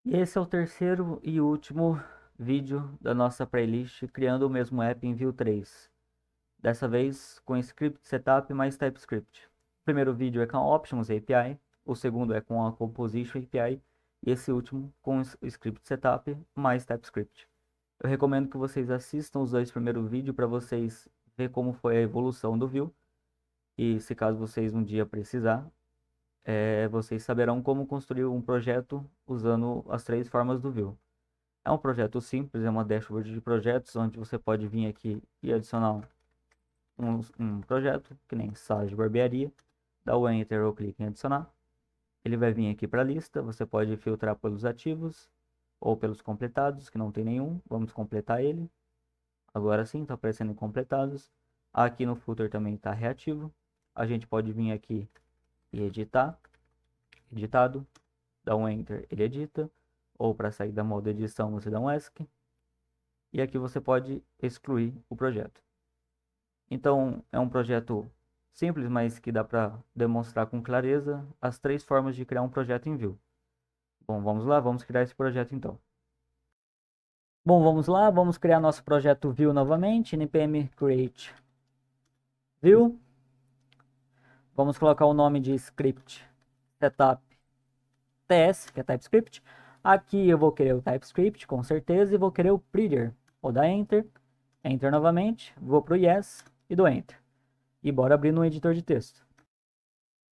E esse é o terceiro e último vídeo da nossa playlist criando o mesmo app em Vue 3. Dessa vez com script setup mais TypeScript. O primeiro vídeo é com a Options API, o segundo é com a Composition API e esse último com o script setup mais TypeScript. Eu recomendo que vocês assistam os dois primeiros vídeos para vocês ver como foi a evolução do Vue e se caso vocês um dia precisar, vocês saberão como construir um projeto usando as três formas do Vue. É um projeto simples, é uma dashboard de projetos, onde você pode vir aqui e adicionar um projeto, que nem sala de barbearia, dá o Enter ou clique em adicionar. Ele vai vir aqui para a lista, você pode filtrar pelos ativos ou pelos completados, que não tem nenhum, vamos completar ele. Agora sim, está aparecendo em completados. Aqui no footer também está reativo. A gente pode vir aqui e editar, editado, dá um Enter, ele edita, ou para sair da modo edição você dá um ESC. E aqui você pode excluir o projeto. Então, é um projeto simples, mas que dá para demonstrar com clareza as três formas de criar um projeto em Vue. Bom, vamos lá, vamos criar esse projeto então. Bom, vamos lá, vamos criar nosso projeto Vue novamente, npm create Vue. Vamos colocar o nome de script setup ts, que é TypeScript. Aqui eu vou querer o TypeScript, com certeza, e vou querer o Prettier. Vou dar Enter, Enter novamente, vou para o Yes e dou Enter. E bora abrir no editor de texto.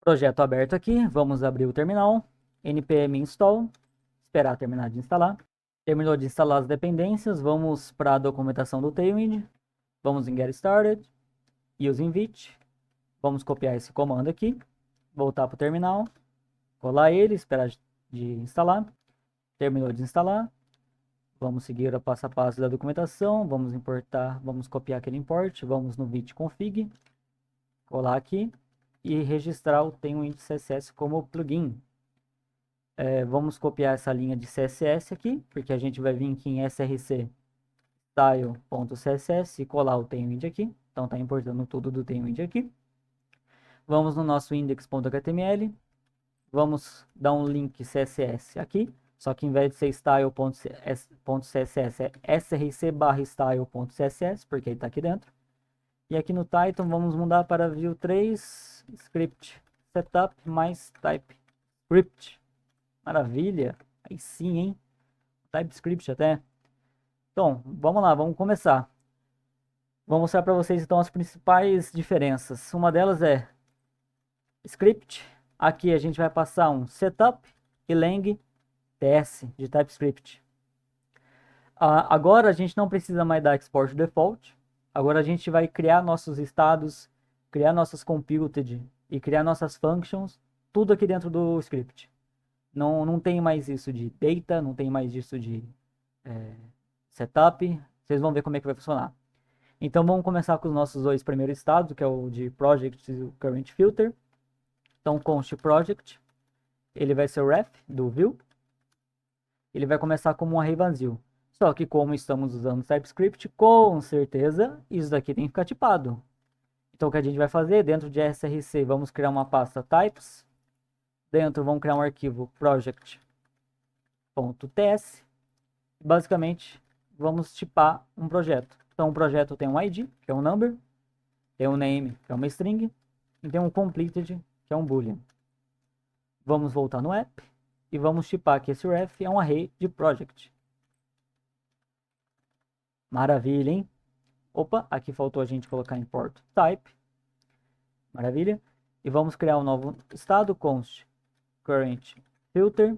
Projeto aberto aqui, vamos abrir o terminal, npm install, esperar terminar de instalar. Terminou de instalar as dependências, vamos para a documentação do Tailwind, vamos em Get Started, Use Invite, vamos copiar esse comando aqui, voltar para o terminal, colar ele, esperar de instalar. Terminou de instalar, vamos seguir o passo a passo da documentação, vamos importar, vamos copiar aquele import, vamos no vite config, colar aqui e registrar o Tailwind CSS como plugin. Vamos copiar essa linha de CSS aqui, porque a gente vai vir aqui em src style.css e colar o Tailwind aqui. Então está importando tudo do Tailwind aqui. Vamos no nosso index.html, vamos dar um link CSS aqui, só que em vez de ser style.css é src/style.css, porque ele está aqui dentro. E aqui no Title vamos mudar para Vue 3 script setup mais TypeScript. Maravilha, aí sim, hein? TypeScript até. Então, vamos lá, vamos começar. Vou mostrar para vocês então as principais diferenças. Uma delas é script. Aqui a gente vai passar um setup e lang ts de TypeScript. Agora a gente não precisa mais dar export default. Agora a gente vai criar nossos estados, criar nossas computed e criar nossas functions, tudo aqui dentro do script. Não tem mais isso de data, não tem mais isso de setup. Vocês vão ver como é que vai funcionar. Então vamos começar com os nossos dois primeiros estados, que é o de project e o current filter. Então const project, ele vai ser o ref do Vue. Ele vai começar como um array vazio. Só que como estamos usando TypeScript, com certeza isso daqui tem que ficar tipado. Então o que a gente vai fazer? Dentro de src vamos criar uma pasta types. Dentro vamos criar um arquivo project.ts. Basicamente vamos tipar um projeto. Então o projeto tem um ID, que é um number, tem um name, que é uma string, e tem um completed, que é um boolean. Vamos voltar no app e vamos tipar que esse ref é um array de project. Maravilha, hein? Opa, aqui faltou a gente colocar import type. Maravilha. E vamos criar um novo estado, const current filter,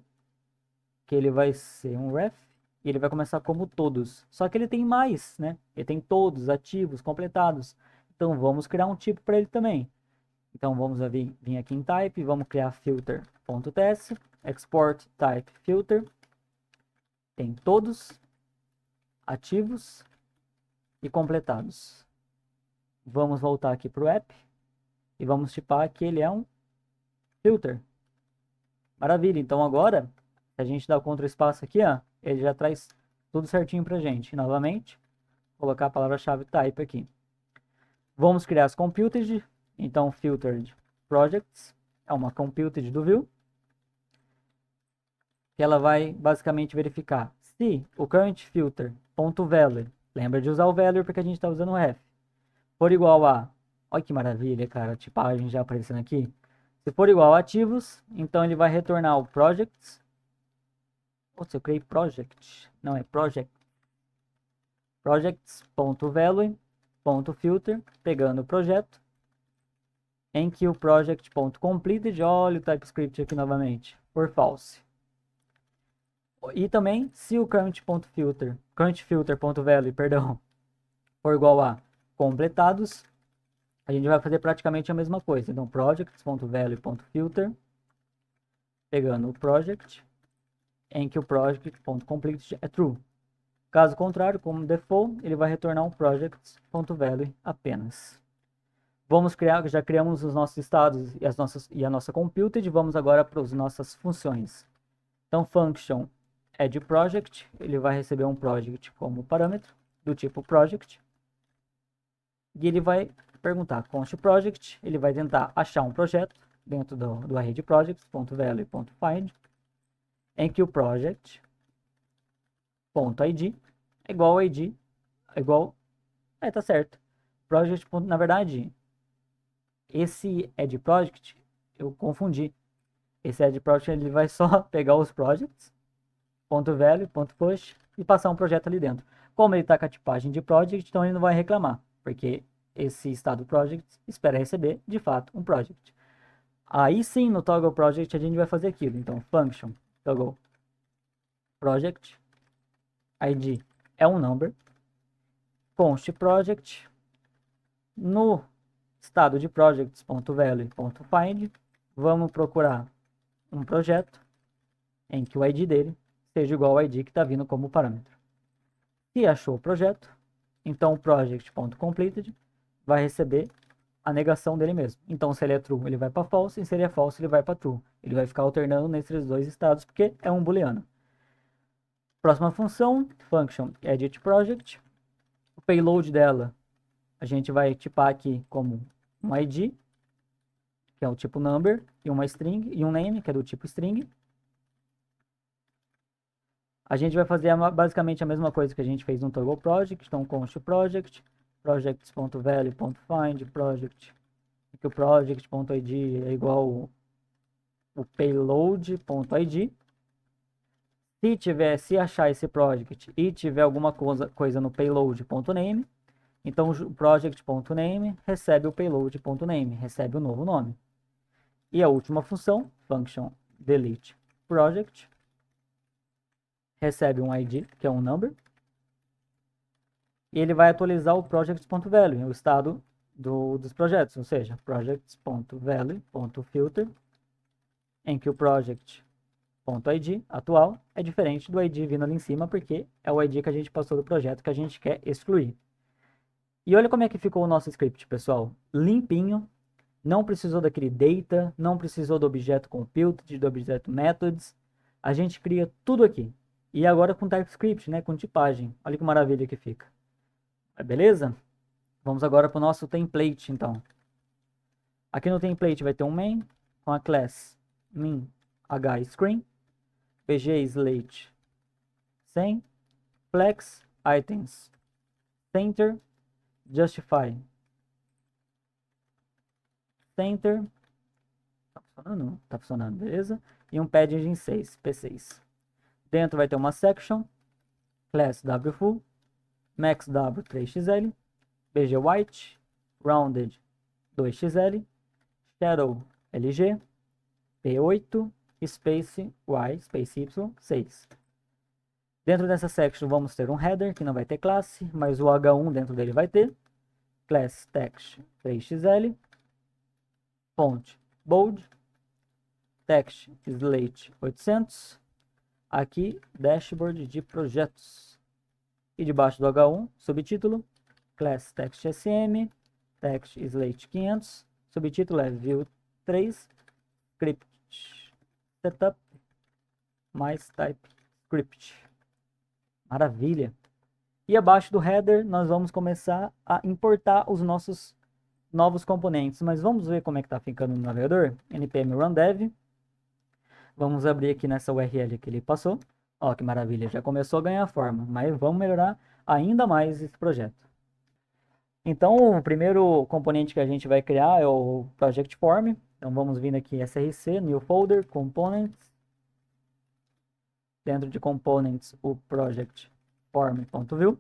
que ele vai ser um ref, e ele vai começar como todos. Só que ele tem mais, né? Ele tem todos, ativos, completados. Então vamos criar um tipo para ele também. Então vamos vir aqui em type, vamos criar filter.ts, export type filter. Tem todos, ativos e completados. Vamos voltar aqui para o app e vamos tipar que ele é um filter. Maravilha, então agora, se a gente dá o Ctrl espaço aqui, ó, ele já traz tudo certinho pra gente. Novamente, colocar a palavra-chave type aqui. Vamos criar as computed, então filtered projects, é uma computed do Vue. que ela vai basicamente verificar se o current filter.value, lembra de usar o value porque a gente está usando o ref, for igual a, olha que maravilha, cara, a tipagem já aparecendo aqui. Se for igual a ativos, então ele vai retornar o projects. Putz, eu criei project, não é project. Projects.value.filter, pegando o projeto, em que o project.completed, olha o TypeScript aqui novamente, for false. E também, se o current.filter.value, perdão, for igual a completados, a gente vai fazer praticamente a mesma coisa. Então, projects.value.filter, pegando o project, em que o project.completed é true. Caso contrário, como default, ele vai retornar um projects.value apenas. Vamos criar, já criamos os nossos estados e a nossa computed, vamos agora para as nossas funções. Então, function addProject, ele vai receber um project como parâmetro, do tipo project, e ele vai perguntar const project, ele vai tentar achar um projeto dentro do array de projects.value.find, em que o project.id é igual a id, é igual, tá certo. Project, na verdade, esse addProject, eu confundi. Esse addProject, ele vai só pegar os projects, .value, .push, e passar um projeto ali dentro. Como ele está com a tipagem de project, então ele não vai reclamar, porque esse estado project espera receber, de fato, um project. Aí sim, no toggle project, a gente vai fazer aquilo. Então, function toggle project, id é um number, const project, no estado de projects.value.find, vamos procurar um projeto em que o id dele seja igual ao id que está vindo como parâmetro. Se achou o projeto, então o project.completed vai receber a negação dele mesmo. Então, se ele é true, ele vai para false, e se ele é false, ele vai para true. Ele vai ficar alternando nesses dois estados, porque é um booleano. Próxima função, function editProject. O payload dela, a gente vai tipar aqui como um id, que é o tipo number, e uma string, e um name, que é do tipo string. A gente vai fazer basicamente a mesma coisa que a gente fez no toggle project, então const project, projects.value.find, project, que o project.id é igual o payload.id. Se achar esse project e tiver alguma coisa no payload.name, então o project.name recebe o payload.name, recebe o novo nome. E a última função, function delete project, recebe um id, que é um number, e ele vai atualizar o projects.value, o estado dos projetos, ou seja, projects.value.filter, em que o project.id atual é diferente do id vindo ali em cima, porque é o id que a gente passou do projeto que a gente quer excluir. E olha como é que ficou o nosso script, pessoal. Limpinho, não precisou daquele data, não precisou do objeto computed, do objeto methods. A gente cria tudo aqui. E agora com TypeScript, né, com tipagem. Olha que maravilha que fica. Beleza? Vamos agora para o nosso template, então. Aqui no template vai ter um main com a class min hScreen, pg slate 100, flex items center, justify center, tá funcionando, beleza? E um padding 6, P6. Dentro vai ter uma section, class wfull, max w 3xl, bg white, rounded 2xl, shadow lg, p8, space y, space y 6. Dentro dessa section vamos ter um header que não vai ter classe, mas o h1 dentro dele vai ter, class text 3xl, font bold, text slate 800, aqui dashboard de projetos, e debaixo do H1 subtítulo class text sm, text slate 500, subtítulo é view 3 script setup mais TypeScript. Maravilha! E abaixo do header nós vamos começar a importar os nossos novos componentes, mas vamos ver como é que está ficando no navegador. npm run dev. Vamos abrir aqui nessa URL que ele passou. Ó, que maravilha, já começou a ganhar forma, mas vamos melhorar ainda mais esse projeto. Então, o primeiro componente que a gente vai criar é o Project Form. Então, vamos vir aqui src, New Folder, Components. Dentro de Components, o Project Form.view.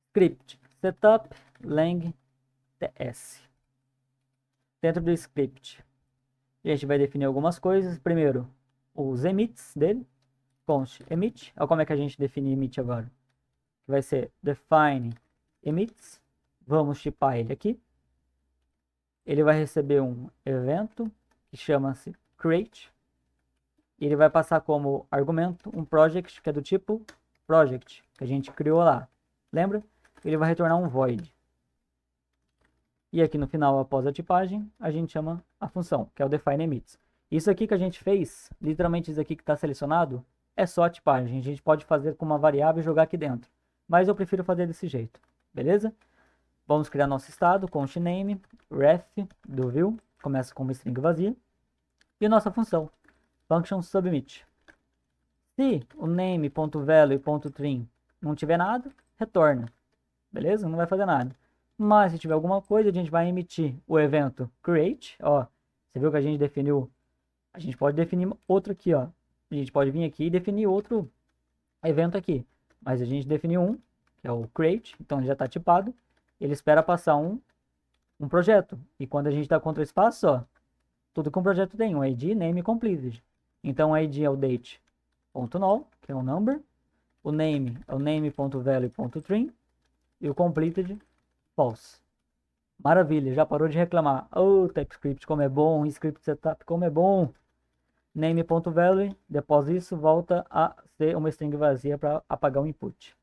Script, Setup, Lang, TS. Dentro do script, a gente vai definir algumas coisas. Primeiro, os emits dele. Const emit. Olha como é que a gente define emit agora. Vai ser define emits. Vamos tipar ele aqui. Ele vai receber um evento que chama-se create. E ele vai passar como argumento um project que é do tipo project, que a gente criou lá. Lembra? Ele vai retornar um void. E aqui no final, após a tipagem, a gente chama a função, que é o define emits. Isso aqui que a gente fez, literalmente isso aqui que está selecionado, é só a tipagem. A gente pode fazer com uma variável e jogar aqui dentro. Mas eu prefiro fazer desse jeito, beleza? Vamos criar nosso estado, const name, ref do view, começa com uma string vazia. E nossa função, function submit. Se o name.value.string não tiver nada, retorna, beleza? Não vai fazer nada. Mas se tiver alguma coisa, a gente vai emitir o evento create, ó. Você viu que a gente definiu, a gente pode definir outro aqui, ó. A gente pode vir aqui e definir outro evento aqui. Mas a gente definiu um, que é o create, então ele já está tipado. Ele espera passar um projeto. E quando a gente dá Ctrl espaço, ó, tudo que um projeto tem, um ID, name completed. Então o ID é o date.null, que é o number. O name é o name.value.string. E o completed, false. Maravilha, já parou de reclamar. Oh, TypeScript, como é bom. Script setup, como é bom. Name.value, depois isso, volta a ser uma string vazia para apagar o input.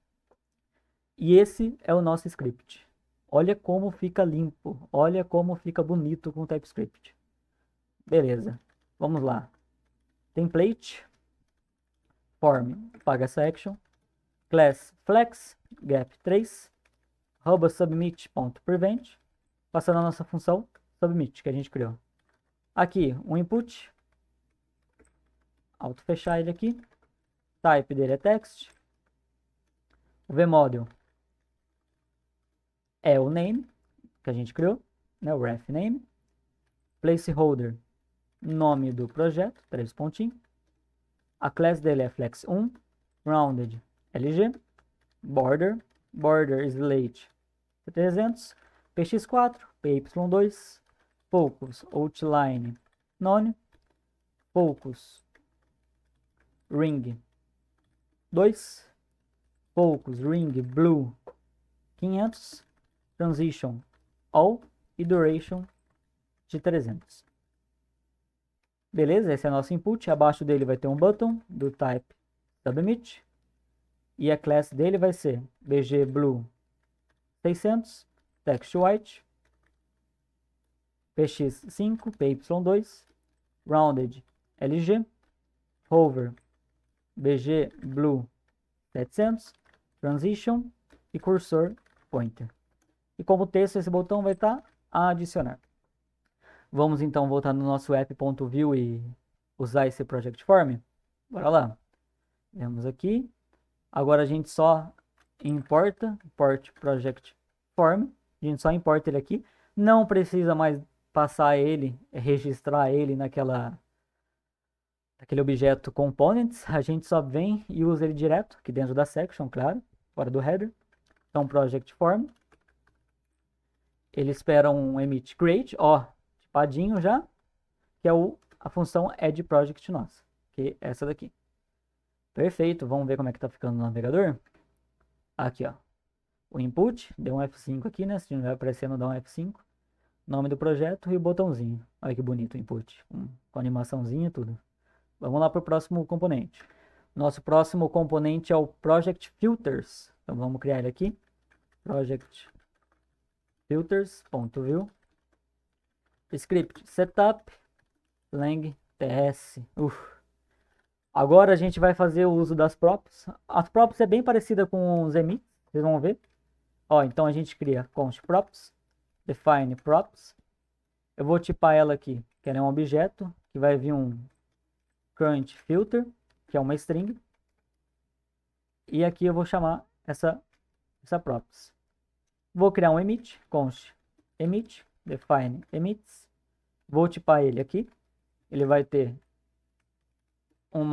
E esse é o nosso script. Olha como fica limpo. Olha como fica bonito com o TypeScript. Beleza, vamos lá. Template, form, paga section, class flex, gap 3, submit.prevent, passando a nossa função submit que a gente criou. Aqui, um input, auto fechar ele aqui, type dele é text, o vmodule é o name que a gente criou, né, o ref name, placeholder, nome do projeto, 3 pontinhos, a class dele é flex1, rounded lg, border slate 300, px4, py2, focus outline none, focus ring 2, focus ring blue 500, transition all e duration de 300. Beleza, esse é nosso input. Abaixo dele vai ter um button do type submit. E a class dele vai ser bgblue 600, text white, px5, py2, rounded lg, hover bgblue 700, transition e cursor pointer. E como texto, esse botão vai estar adicionar. Vamos então voltar no nosso app.view e usar esse project form. Bora lá. Vemos aqui. Agora a gente só importa, import project form. A gente só importa ele aqui. Não precisa mais passar ele, registrar ele naquele objeto components. A gente só vem e usa ele direto aqui dentro da section, claro, fora do header. Então project form. Ele espera um emit create, ó, tipadinho já, que é a função add project nossa, que é essa daqui. Perfeito, vamos ver como é que tá ficando no navegador. Aqui, ó, o input, deu um F5 aqui, né, se não vai aparecendo, dá um F5. Nome do projeto e o botãozinho. Olha que bonito o input, com animaçãozinha e tudo. Vamos lá para o próximo componente. Nosso próximo componente é o Project Filters. Então vamos criar ele aqui. Project Filters.view. Script setup lang ts. Agora a gente vai fazer o uso das props. As props é bem parecida com os emits, vocês vão ver. Ó, então a gente cria const props, define props. Eu vou tipar ela aqui, que ela é um objeto, que vai vir um current filter, que é uma string. E aqui eu vou chamar essa props. Vou criar um emit, const emit, define emits. Vou tipar ele aqui. Ele vai ter um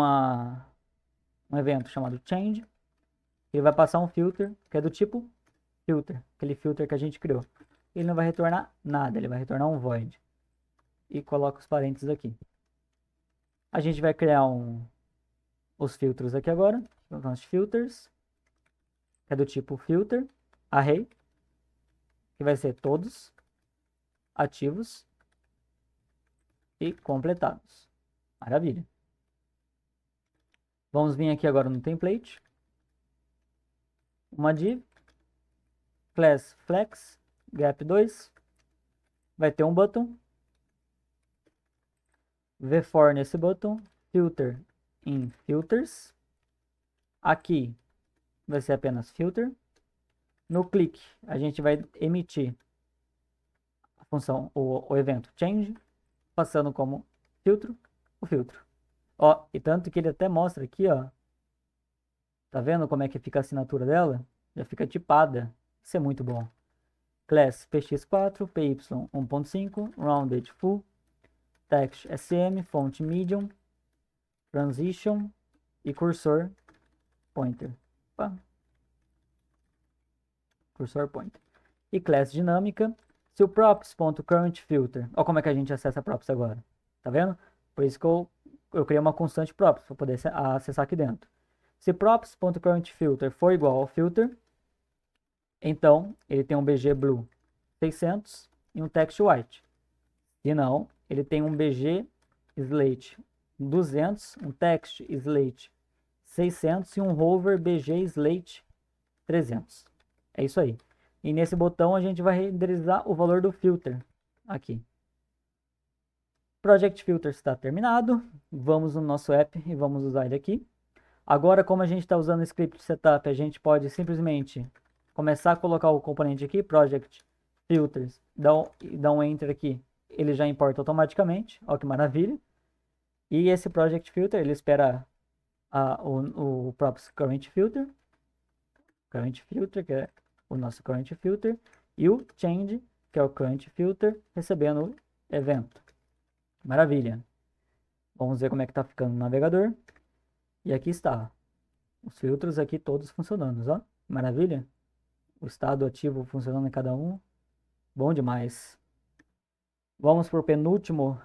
evento chamado change. Ele vai passar um filter, que é do tipo filter, aquele filter que a gente criou. Ele não vai retornar nada, ele vai retornar um void. E coloca os parênteses aqui. A gente vai criar os filtros aqui agora. Const filters, que é do tipo filter, array, que vai ser todos ativos e completados. Maravilha. Vamos vir aqui agora no template. Uma div, class flex, gap 2, vai ter um button, v-for nesse button, filter em filters, aqui vai ser apenas filter, no click a gente vai emitir a função, o evento change, passando como filtro, o filtro. Ó, e tanto que ele até mostra aqui, ó, tá vendo como é que fica a assinatura dela? Já fica tipada, isso é muito bom. Class px4, py 1.5, rounded full, text sm, font medium, transition e cursor pointer. Opa. Cursor pointer. E class dinâmica, se o props.currentFilter, olha como é que a gente acessa props agora, tá vendo? Por isso que eu criei uma constante props para poder acessar aqui dentro. Se props.currentFilter for igual ao filter, então ele tem um bg blue 600 e um text white. Se não, ele tem um bg slate 200, um text slate 600 e um hover bg slate 300. É isso aí. E nesse botão a gente vai renderizar o valor do filter aqui. Project Filter está terminado. Vamos no nosso app e vamos usar ele aqui. Agora, como a gente está usando o script setup, a gente pode simplesmente começar a colocar o componente aqui, Project Filters, dá um Enter aqui, ele já importa automaticamente. Olha que maravilha. E esse Project Filter, ele espera o próprio Current Filter, que é o nosso Current Filter, e o Change, que é o Current Filter, recebendo o evento. Maravilha. Vamos ver como é que está ficando no navegador. E aqui está. Os filtros aqui todos funcionando, ó. Maravilha. O estado ativo funcionando em cada um. Bom demais. Vamos para o penúltimo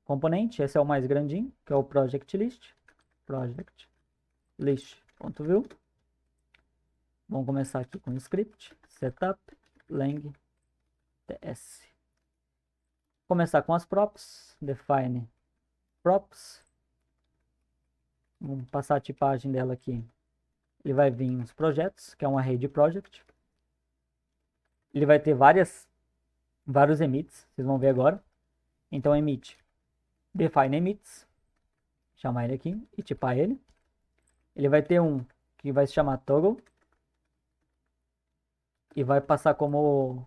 componente. Esse é o mais grandinho, que é o Project List. Project List.view. Vamos começar aqui com o script. Setup lang ts. Começar com as props. Define props. Vamos passar a tipagem dela aqui. Ele vai vir os projetos, que é um array de project. Ele vai ter vários emits, vocês vão ver agora. Então, emit, define emits, chamar ele aqui e tipar ele. Ele vai ter um que vai se chamar toggle e vai passar como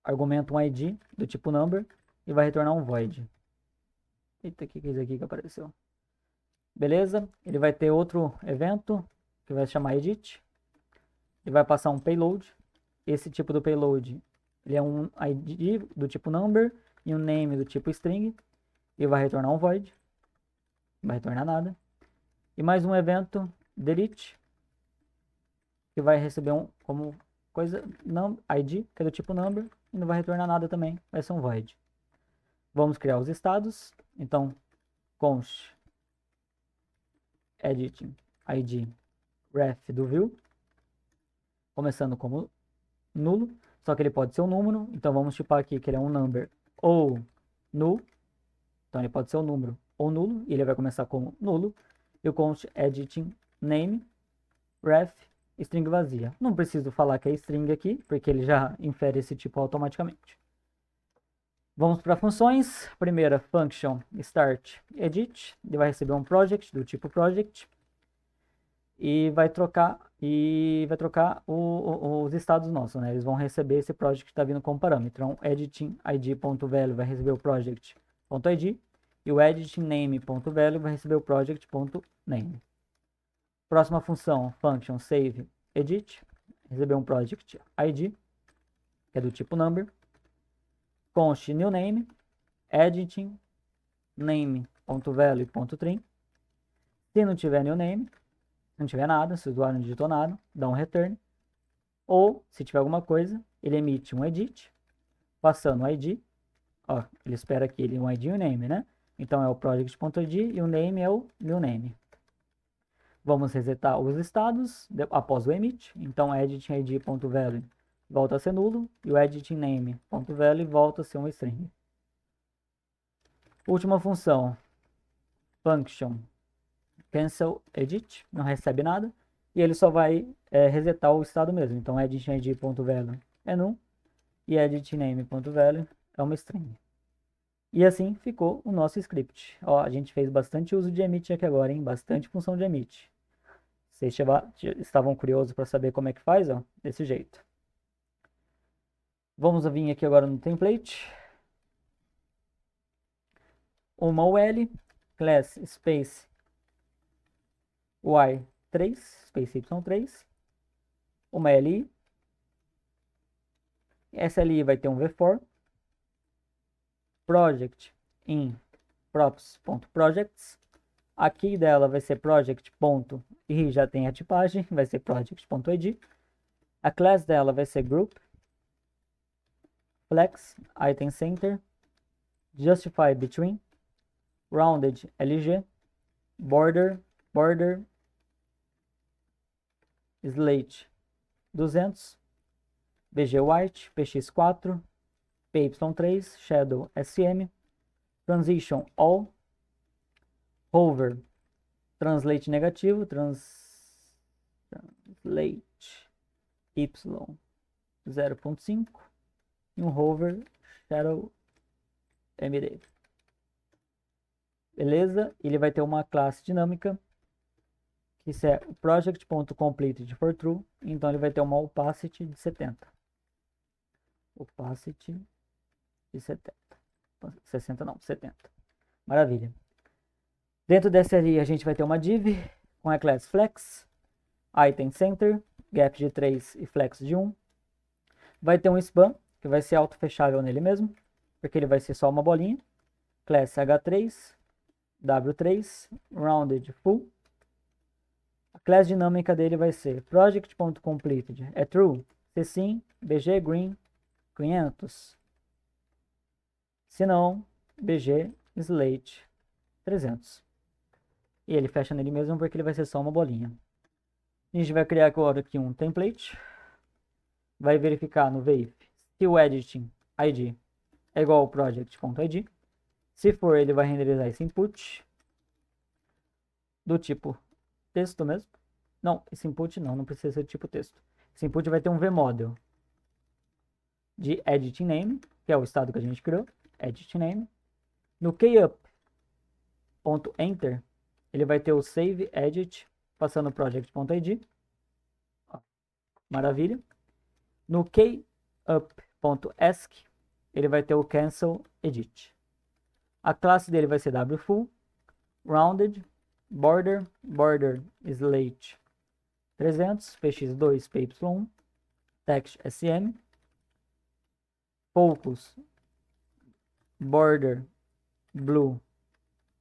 argumento um ID do tipo number e vai retornar um void. Eita, o que é isso aqui que apareceu? Beleza, ele vai ter outro evento que vai se chamar edit. Ele vai passar um payload. Esse tipo do payload, ele é um ID do tipo number e um name do tipo string. E vai retornar um void. Não vai retornar nada. E mais um evento delete, que vai receber como coisa ID, que é do tipo number, e não vai retornar nada também, vai ser um void. Vamos criar os estados. Então, const editing id ref do view, começando como nulo, só que ele pode ser um número, então vamos tipar aqui que ele é um number ou null, então ele pode ser um número ou nulo, e ele vai começar como nulo, e o const editing name ref string vazia. Não preciso falar que é string aqui, porque ele já infere esse tipo automaticamente. Vamos para funções. Primeira function start edit, ele vai receber um project do tipo project e vai trocar os estados nossos, né? Eles vão receber esse project que está vindo como parâmetro. Então, editing id.value vai receber o project.id E o editName.value vai receber o project.name. Próxima função, function save edit, recebeu um project ID, que é do tipo number. Const new name, editing name.value.trim. Se não tiver new name, se não tiver nada, se o usuário não digitou nada, dá um return. Ou, se tiver alguma coisa, ele emite um edit, passando o ID. Ó, ele espera aqui um ID e um name, né? Então é o project.id e o name é o new name. Vamos resetar os estados após o emit. Então editingID.value volta a ser nulo e o editingName.value volta a ser um string. Última função, function cancel edit, não recebe nada e ele só vai resetar o estado mesmo. Então editingID.value é null e editingName.value é uma string. E assim ficou o nosso script. Ó, a gente fez bastante uso de emit aqui agora, hein? Bastante função de emit. Vocês estavam curiosos para saber como é que faz? Ó, desse jeito. Vamos vir aqui agora no template. Uma UL, class space y3, space y3. Uma LI. Essa LI vai ter um v-for. Project in props.projects. Aqui dela vai ser project. E já tem a tipagem, vai ser project.id. A class dela vai ser group, flex, item center, justify between, rounded LG, border, slate 200, BG white, PX4, PY3, shadow SM, transition all, hover, translate negativo, translate y 0.5 e um hover shadow MD. Beleza? Ele vai ter uma classe dinâmica que isso é o project.completed for true, então ele vai ter uma opacity de 70. Opacity de 70. 60 não, 70. Maravilha. Dentro dessa ali a gente vai ter uma div com a class flex, item center, gap de 3 e flex de 1. Vai ter um span, que vai ser auto-fechável nele mesmo, porque ele vai ser só uma bolinha. Class H3, W3, rounded full. A class dinâmica dele vai ser project.completed é true, se sim, bg green 500. Se não, bg slate 300. E ele fecha nele mesmo porque ele vai ser só uma bolinha. A gente vai criar agora aqui um template. Vai verificar no VIF se o editing ID é igual ao project.id. Se for, ele vai renderizar esse input do tipo texto mesmo. Não, esse input não precisa ser tipo texto. Esse input vai ter um vmodel de editing name, que é o estado que a gente criou, editing name. No keyup.enter, ele vai ter o save edit passando o project.id. Maravilha. No keyup.ask, ele vai ter o cancel edit. A classe dele vai ser wfull, rounded, border slate 300, px2, py1, text sm, focus, border blue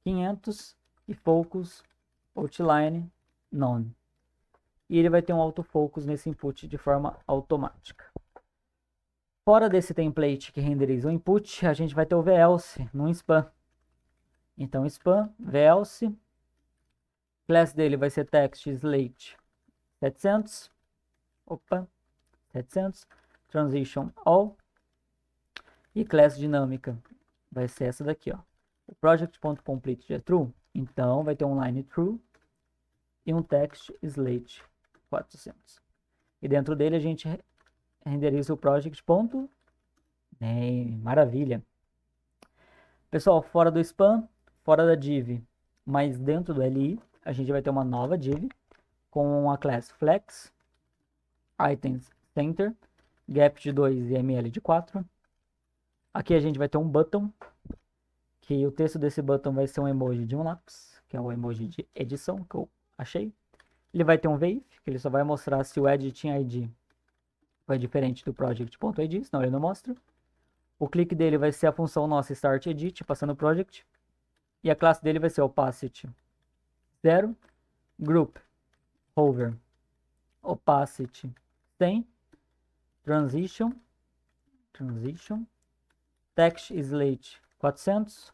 500 e focus outline none. E ele vai ter um autofocus nesse input de forma automática. Fora desse template que renderiza o input, a gente vai ter o velse no span. Então span velse, class dele vai ser text slate 700, 700, transition all, e class dinâmica vai ser essa daqui, ó. O project.complete é true, então vai ter um line true e um text slate 400. E dentro dele a gente renderiza o project.name. Maravilha. Pessoal, fora do span, fora da div, mas dentro do LI, a gente vai ter uma nova div com a class flex, items center, gap de 2 e ml de 4. Aqui a gente vai ter um button que o texto desse button vai ser um emoji de um lápis, que é o emoji de edição que eu achei. Ele vai ter um wave, que ele só vai mostrar se o editing ID foi diferente do project.id, senão ele não mostra. O clique dele vai ser a função nossa start edit, passando o project. E a classe dele vai ser opacity 0, group, hover, opacity 100, transition, text slate 400,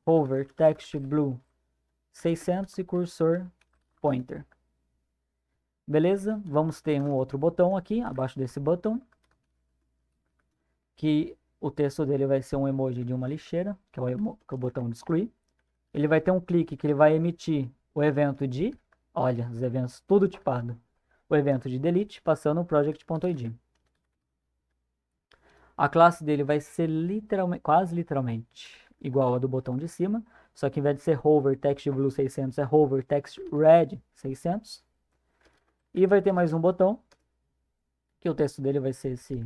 hover text blue 600 e cursor pointer. Beleza? Vamos ter um outro botão aqui, abaixo desse botão, que o texto dele vai ser um emoji de uma lixeira, que é o botão de excluir. Ele vai ter um clique que ele vai emitir o evento de, olha, os eventos tudo tipado, o evento de delete, passando o project.id. A classe dele vai ser literalmente, quase literalmente, igual a do botão de cima, só que ao invés de ser hover text blue 600, é hover text red 600. E vai ter mais um botão, que o texto dele vai ser esse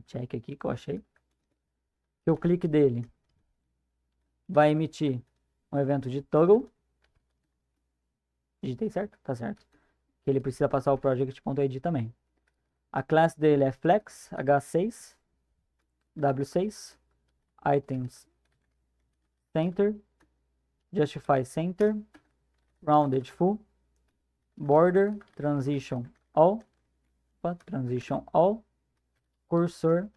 check aqui que eu achei. Que o clique dele vai emitir um evento de toggle. Digitei certo? Tá certo. Que ele precisa passar o project.id também. A classe dele é flex h6 w6 items center justify center rounded full border transition all cursor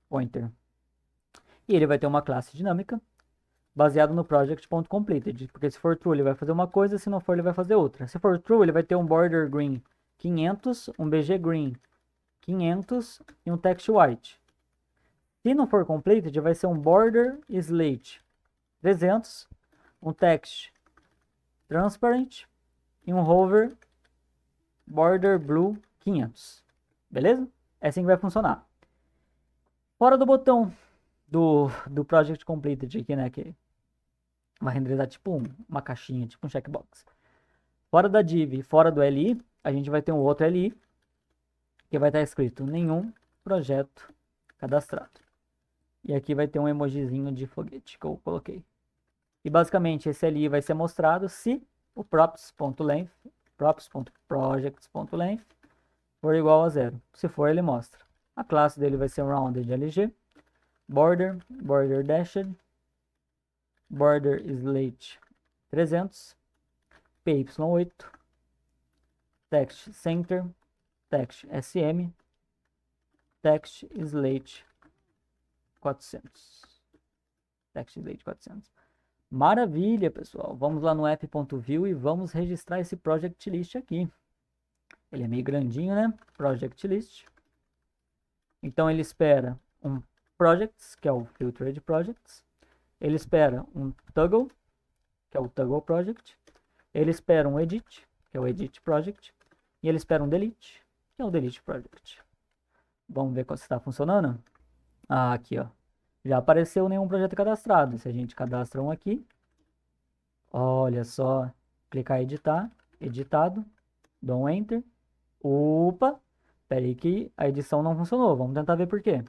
pointer. E ele vai ter uma classe dinâmica baseado no project.completed, porque se for true ele vai fazer uma coisa, se não for ele vai fazer outra. Se for true ele vai ter um border green 500, um bg green 500 e um text white. Se não for completed vai ser um border slate 300, um text transparent e um hover border blue 500. Beleza? É assim que vai funcionar. Fora do botão do project completed aqui, né, que vai renderizar tipo uma caixinha, tipo um checkbox. Fora da div, fora do li, a gente vai ter um outro li, que vai estar escrito nenhum projeto cadastrado. E aqui vai ter um emojizinho de foguete que eu coloquei. E basicamente esse li vai ser mostrado se o props.length, props.projects.length for igual a 0. Se for, ele mostra. A classe dele vai ser rounded.lg, border dashed, border slate 300, py8, text center, text sm, text slate 400. Text slate 400. Maravilha, pessoal. Vamos lá no app.view e vamos registrar esse project list aqui. Ele é meio grandinho, né? Project list. Então ele espera um projects, que é o filtered projects. Ele espera um toggle, que é o toggle project. Ele espera um edit, que é o edit project. E ele espera um delete, que é o delete project. Vamos ver se está funcionando. Ah, aqui, ó. Já apareceu nenhum projeto cadastrado. Se a gente cadastra um aqui, olha só, clicar em editar, editado, dou um enter. Opa, espera aí que a edição não funcionou. Vamos tentar ver por quê.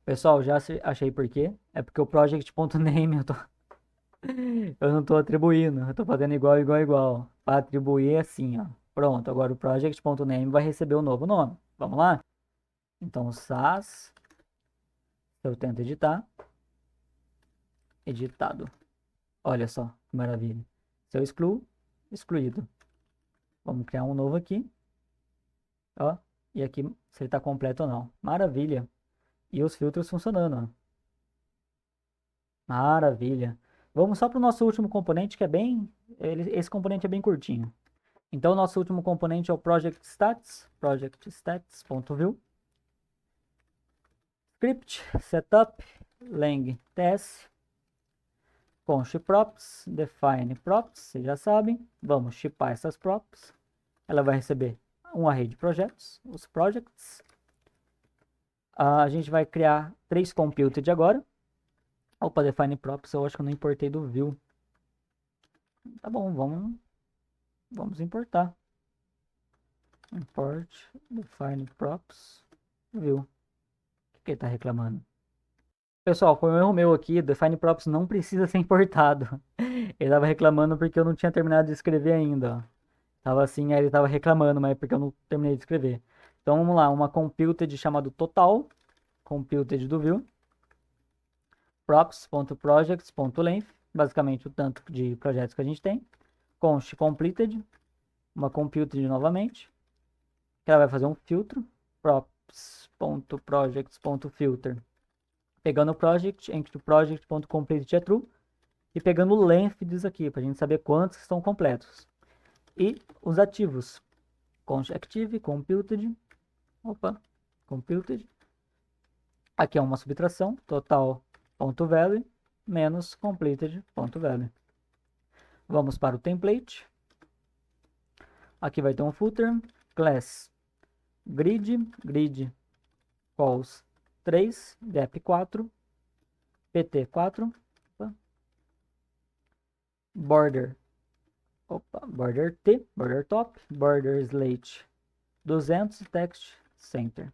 Pessoal, já achei por quê. É porque o project.name eu não tô atribuindo. Eu tô fazendo igual. Para atribuir é assim, ó. Pronto, agora o project.name vai receber o novo nome. Vamos lá? Então, SAS, eu tento editar. Editado. Olha só, que maravilha. Se eu excluo, excluído. Vamos criar um novo aqui. Ó, e aqui se ele está completo ou não. Maravilha. E os filtros funcionando, ó. Maravilha. Vamos só para o nosso último componente, que é bem... esse componente é bem curtinho. Então, o nosso último componente é o project stats.view. Script, setup, lang ts, const props, define props, vocês já sabem. Vamos shippar essas props. Ela vai receber um array de projetos, os projects. A gente vai criar 3 computed agora. Opa, define props, eu acho que eu não importei do view. Tá bom, vamos importar. Import, define props, view. O que ele tá reclamando? Pessoal, foi um erro meu aqui, Define Props não precisa ser importado. Ele tava reclamando porque eu não tinha terminado de escrever ainda, ó. Tava assim, aí ele tava reclamando, mas é porque eu não terminei de escrever. Então vamos lá, uma computed chamado total, computed do view, props.projects.length, basicamente o tanto de projetos que a gente tem, const completed, uma computed novamente, que ela vai fazer um filtro, props.projects.filter, pegando o project, entre project.completed é true, e pegando o length disso aqui, para a gente saber quantos estão completos. E os ativos, const active, computed, computed, aqui é uma subtração, total.value menos completed.value. Vamos para o template, aqui vai ter um footer, class grid calls 3, gap 4, pt 4, border T, border top, border slate 200, text center.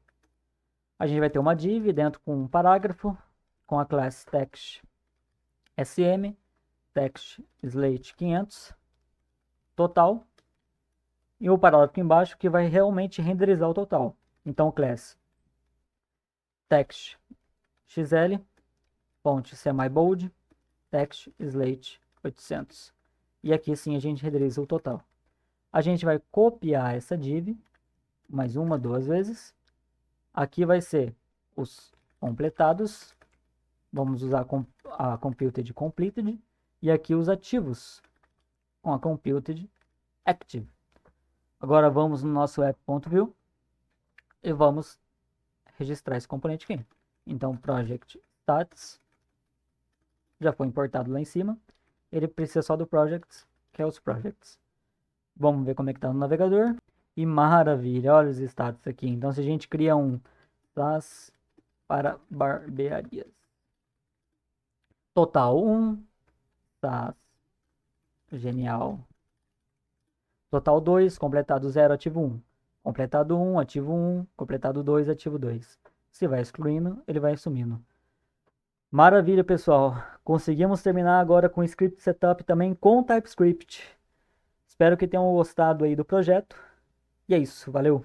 A gente vai ter uma div dentro com um parágrafo, com a classe text sm, text slate 500, total, e o parágrafo aqui embaixo que vai realmente renderizar o total. Então, class text xl, fonte semi-bold, text slate 800. E aqui sim a gente renderiza o total. A gente vai copiar essa div mais uma, duas vezes. Aqui vai ser os completados. Vamos usar a computed completed. E aqui os ativos com a computed active. Agora vamos no nosso app.view e vamos registrar esse componente aqui. Então, project stats já foi importado lá em cima. Ele precisa só do projects, que é os projects. Vamos ver como é que tá no navegador. E maravilha, olha os status aqui. Então, se a gente cria um SAS para barbearias. Total 1, SAS, genial. Total 2, completado 0, ativo 1. Completado 1, ativo 1, completado 2, ativo 2. Se vai excluindo, ele vai sumindo. Maravilha, pessoal. Conseguimos terminar agora com o script setup também com TypeScript. Espero que tenham gostado aí do projeto. E é isso, valeu!